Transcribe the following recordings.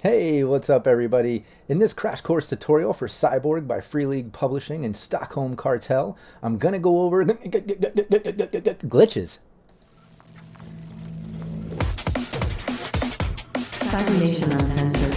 Hey, what's up, everybody? In this crash course tutorial for Cyborg by Free League Publishing and Stockholm Cartel, I'm gonna go over glitches. Cybernation Uncensored.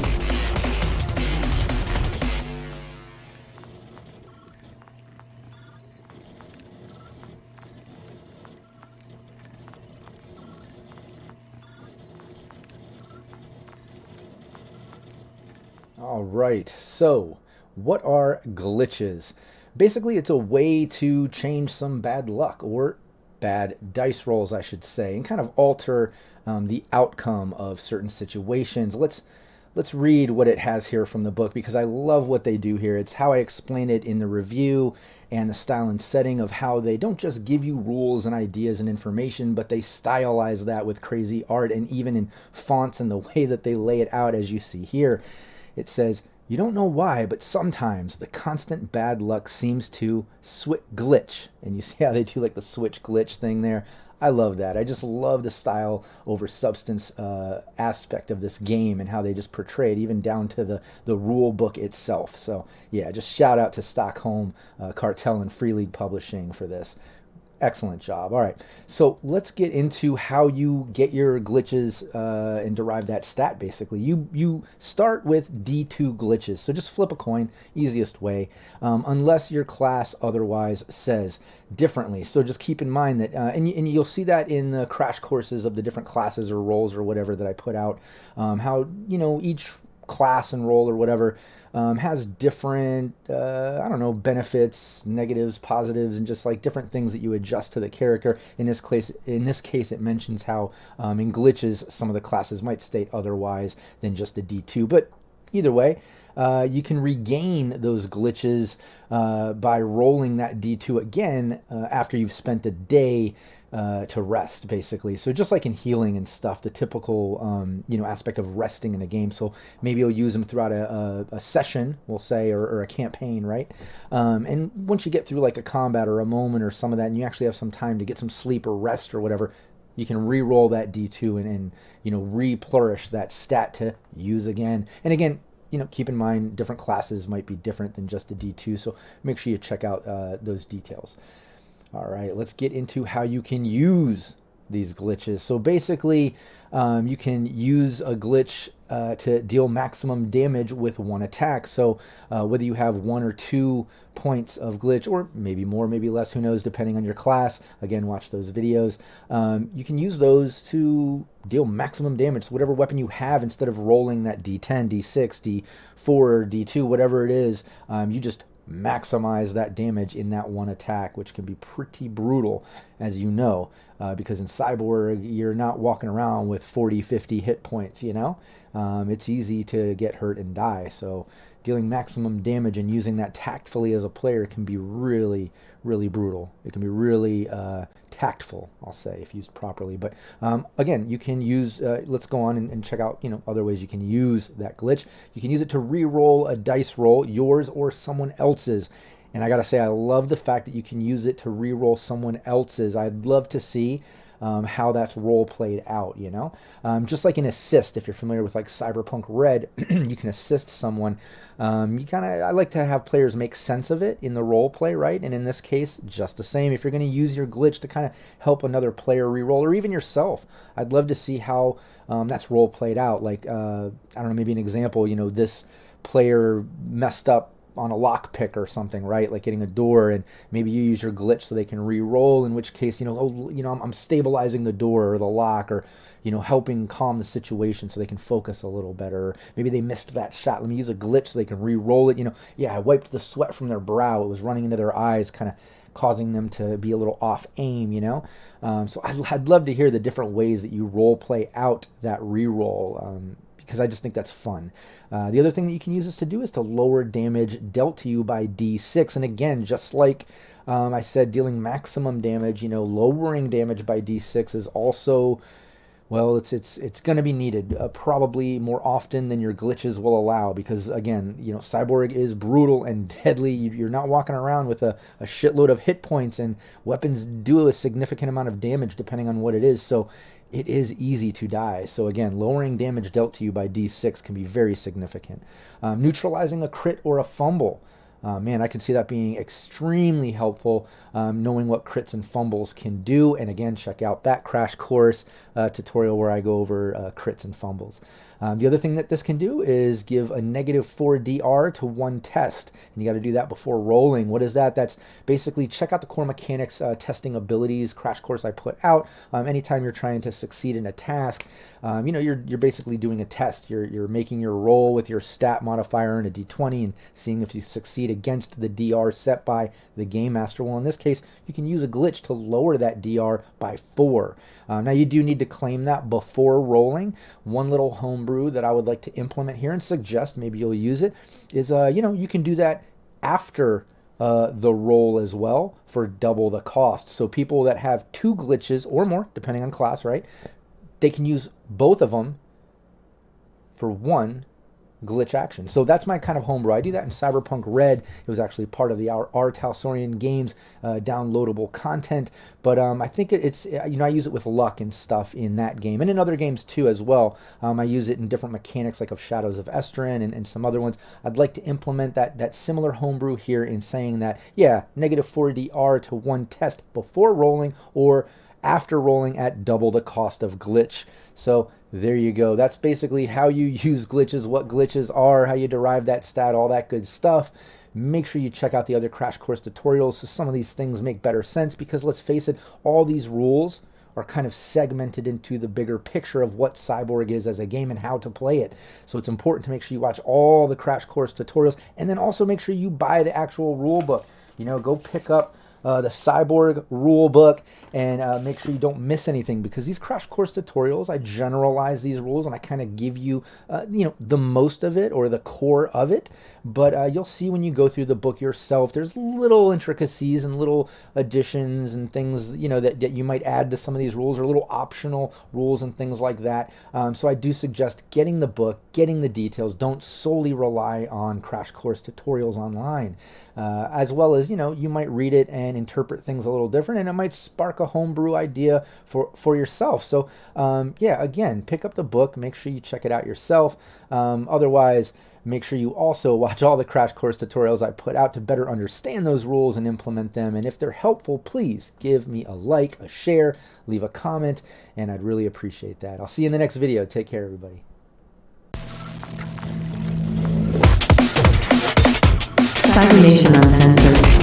All right, so what are glitches? Basically, it's a way to change some bad luck or bad dice rolls, I should say, and kind of alter the outcome of certain situations. Let's read what it has here from the book because I love what they do here. It's how I explain it in the review and the style and setting of how they don't just give you rules and ideas and information, but they stylize that with crazy art and even in fonts and the way that they lay it out as you see here. It says, you don't know why, but sometimes the constant bad luck seems to glitch. And you see how they do like the switch glitch thing there? I love that. I just love the style over substance aspect of this game and how they just portray it, even down to the rule book itself. So, yeah, just shout out to Stockholm Cartel and Free League Publishing for this. Excellent job. All right. So let's get into how you get your glitches and derive that stat, basically. You start with D2 glitches. So just flip a coin, easiest way, unless your class otherwise says differently. So just keep in mind that, and you'll see that in the crash courses of the different classes or roles or whatever that I put out, how, each class and role or whatever has different I don't know, benefits, negatives, positives, and just like different things that you adjust to the character. In this case it mentions how in glitches some of the classes might state otherwise than just a D2, but either way, you can regain those glitches by rolling that D2 again after you've spent a day to rest, basically. So just like in healing and stuff, the typical aspect of resting in a game. So maybe you'll use them throughout a session, we'll say, or a campaign, right? And once you get through like a combat or a moment or some of that, and you actually have some time to get some sleep or rest or whatever, you can re-roll that D2 and re-flourish that stat to use again. And again, keep in mind different classes might be different than just a D2, so make sure you check out those details. All right, let's get into how you can use these glitches. So basically, you can use a glitch to deal maximum damage with one attack. So whether you have 1 or 2 points of glitch, or maybe more, maybe less, who knows, depending on your class. Again, watch those videos. You can use those to deal maximum damage. So whatever weapon you have, instead of rolling that D10, D6, D4, D2, whatever it is, you just maximize that damage in that one attack, which can be pretty brutal, as you know, because in Cyborg, you're not walking around with 40, 50 hit points, it's easy to get hurt and die. So dealing maximum damage and using that tactfully as a player can be really, really brutal. It can be really tactful, I'll say, if used properly. But again, you can use, let's go on and check out, other ways you can use that glitch. You can use it to re-roll a dice roll, yours or someone else's. And I gotta say, I love the fact that you can use it to re-roll someone else's. I'd love to see how that's role played out, just like an assist. If you're familiar with like Cyberpunk Red, you can assist someone. I like to have players make sense of it in the role play, right? And in this case, just the same. If you're going to use your glitch to kind of help another player reroll, or even yourself, I'd love to see how that's role played out. Like I don't know, maybe an example. This player messed up on a lock pick or something, right? Like getting a door, and maybe you use your glitch so they can re-roll, in which case, I'm stabilizing the door or the lock, or, helping calm the situation so they can focus a little better. Or maybe they missed that shot. Let me use a glitch so they can re-roll it. I wiped the sweat from their brow. It was running into their eyes, kind of causing them to be a little off aim, So I'd love to hear the different ways that you role play out that re-roll. Because I just think that's fun. The other thing that you can use this to do is to lower damage dealt to you by D6. And again, just like I said, dealing maximum damage, lowering damage by D6 is also, well, it's going to be needed probably more often than your glitches will allow. Because again, Cyborg is brutal and deadly. You're not walking around with a shitload of hit points, and weapons do a significant amount of damage depending on what it is. So it is easy to die. So again, lowering damage dealt to you by D6 can be very significant. Neutralizing a crit or a fumble. Man, I can see that being extremely helpful, knowing what crits and fumbles can do. And again, check out that crash course tutorial where I go over crits and fumbles. The other thing that this can do is give a -4 DR to one test. And you got to do that before rolling. What is that? That's basically check out the core mechanics testing abilities crash course I put out. Anytime you're trying to succeed in a task, you're basically doing a test. You're making your roll with your stat modifier and a D20 and seeing if you succeed against the DR set by the game master. Well, in this case, you can use a glitch to lower that DR by 4. Now you do need to claim that before rolling. One little homebrew that I would like to implement here and suggest maybe you'll use it is, you can do that after the roll as well for double the cost. So people that have 2 glitches or more, depending on class, right, they can use both of them for 1 glitch action. So that's my kind of homebrew. I do that in Cyberpunk Red. It was actually part of the R. Talsorian Games downloadable content, but I think it's, I use it with luck and stuff in that game and in other games too as well. I use it in different mechanics like of Shadows of Estrin and some other ones. I'd like to implement that similar homebrew here in saying that, yeah, -4 DR to 1 test before rolling or after rolling at double the cost of glitch. So there you go. That's basically how you use glitches, what glitches are, how you derive that stat, all that good stuff. Make sure you check out the other Crash Course tutorials so some of these things make better sense, because let's face it, all these rules are kind of segmented into the bigger picture of what Cyborg is as a game and how to play it. So it's important to make sure you watch all the Crash Course tutorials, and then also make sure you buy the actual rule book. Go pick up the Cyborg rule book and make sure you don't miss anything, because these Crash Course tutorials, I generalize these rules and I kind of give you, the most of it or the core of it. But you'll see when you go through the book yourself, there's little intricacies and little additions and things, that you might add to some of these rules, or little optional rules and things like that. So I do suggest getting the book, getting the details. Don't solely rely on Crash Course tutorials online. As well as, you might read it and interpret things a little different, and it might spark a homebrew idea for yourself. So, again, pick up the book, make sure you check it out yourself. Otherwise, make sure you also watch all the Crash Course tutorials I put out to better understand those rules and implement them. And if they're helpful, please give me a like, a share, leave a comment, and I'd really appreciate that. I'll see you in the next video. Take care, everybody. Cybernation Uncensored.